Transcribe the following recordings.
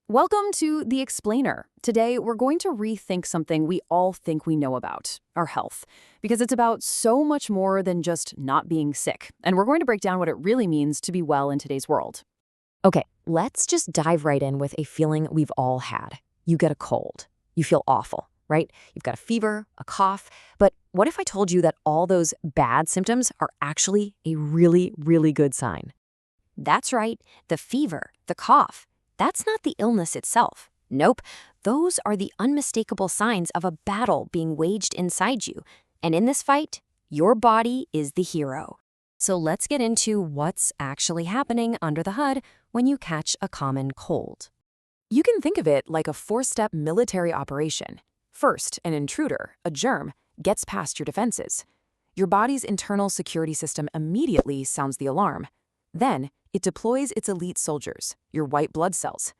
Welcome to The Explainer. Today, we're going to rethink something we all think we know about, our health, because it's about so much more than just not being sick. And we're going to break down what it really means to be well in today's world. Okay, let's just dive right in with a feeling we've all had. You get a cold. You feel awful, right? You've got a fever, a cough. But what if I told you that all those bad symptoms are actually a really, really good sign? That's right, the fever, the cough. That's not the illness itself. Nope, those are the unmistakable signs of a battle being waged inside you. And in this fight, your body is the hero. So let's get into what's actually happening under the hood when you catch a common cold. You can think of it like a four-step military operation. First, an intruder, a germ, gets past your defenses. Your body's internal security system immediately sounds the alarm. Then, it deploys its elite soldiers, your white blood cells.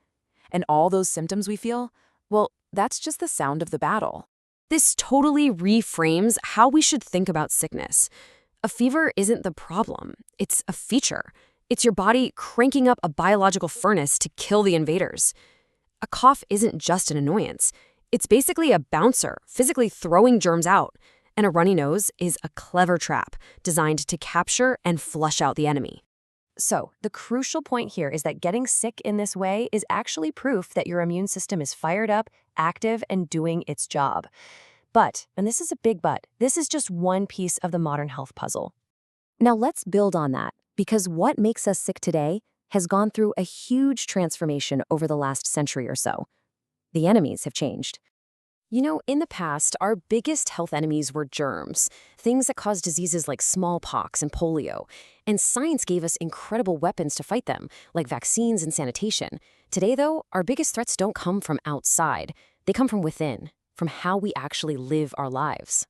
And all those symptoms we feel, well, that's just the sound of the battle. This totally reframes how we should think about sickness. A fever isn't the problem, it's a feature. It's your body cranking up a biological furnace to kill the invaders. A cough isn't just an annoyance. It's basically a bouncer, physically throwing germs out. And a runny nose is a clever trap designed to capture and flush out the enemy. So, the crucial point here is that getting sick in this way is actually proof that your immune system is fired up, active, and doing its job. But, and this is a big but, this is just one piece of the modern health puzzle. Now let's build on that, because what makes us sick today has gone through a huge transformation over the last century or so. The enemies have changed. You know, in the past, our biggest health enemies were germs, things that caused diseases like smallpox and polio. And science gave us incredible weapons to fight them, like vaccines and sanitation. Today, though, our biggest threats don't come from outside. They come from within, from how we actually live our lives.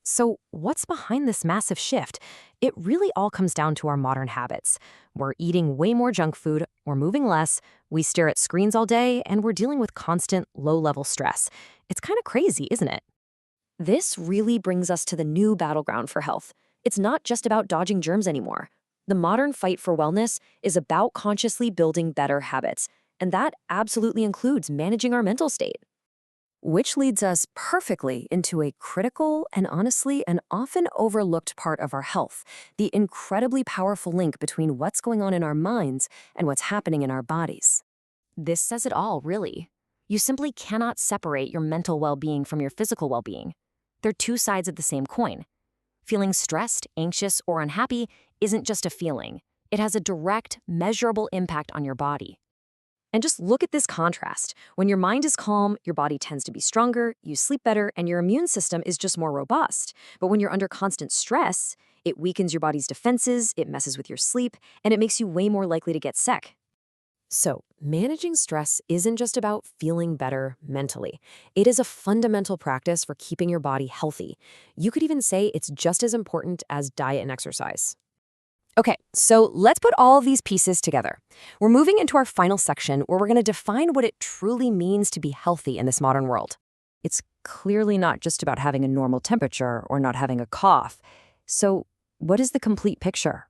So what's behind this massive shift? It really all comes down to our modern habits. We're eating way more junk food, we're moving less, we stare at screens all day, and we're dealing with constant, low-level stress. It's kind of crazy, isn't it? This really brings us to the new battleground for health. It's not just about dodging germs anymore. The modern fight for wellness is about consciously building better habits, and that absolutely includes managing our mental state. Which leads us perfectly into a critical and honestly an often overlooked part of our health, the incredibly powerful link between what's going on in our minds and what's happening in our bodies. This says it all, really. You simply cannot separate your mental well-being from your physical well-being. They're two sides of the same coin. Feeling stressed, anxious, or unhappy isn't just a feeling. It has a direct, measurable impact on your body. And just look at this contrast. When your mind is calm, your body tends to be stronger, you sleep better, and your immune system is just more robust. But when you're under constant stress, it weakens your body's defenses, it messes with your sleep, and it makes you way more likely to get sick. So, managing stress isn't just about feeling better mentally. It is a fundamental practice for keeping your body healthy. You could even say it's just as important as diet and exercise. Okay, so let's put all of these pieces together. We're moving into our final section where we're going to define what it truly means to be healthy in this modern world. It's clearly not just about having a normal temperature or not having a cough. So, what is the complete picture?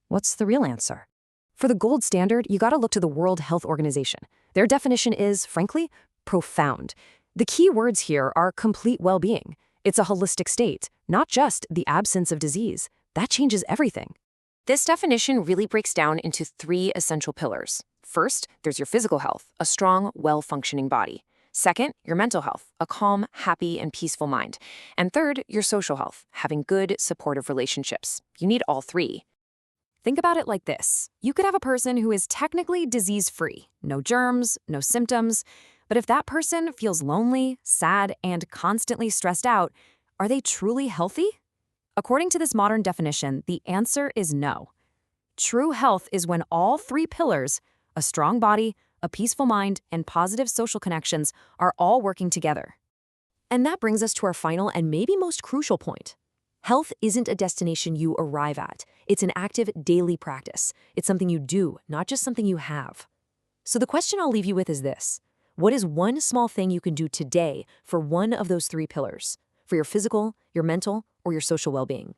What's the real answer? For the gold standard, you got to look to the World Health Organization. Their definition is, frankly, profound. The key words here are complete well-being. It's a holistic state, not just the absence of disease. That changes everything. This definition really breaks down into three essential pillars. First, there's your physical health, a strong, well-functioning body. Second, your mental health, a calm, happy, and peaceful mind. And third, your social health, having good, supportive relationships. You need all three. Think about it like this. You could have a person who is technically disease-free, no germs, no symptoms, but if that person feels lonely, sad, and constantly stressed out, are they truly healthy? According to this modern definition, the answer is no. True health is when all three pillars, a strong body, a peaceful mind, and positive social connections, are all working together. And that brings us to our final and maybe most crucial point. Health isn't a destination you arrive at. It's an active daily practice. It's something you do, not just something you have. So the question I'll leave you with is this. What is one small thing you can do today for one of those three pillars? For your physical, your mental, or your social well-being?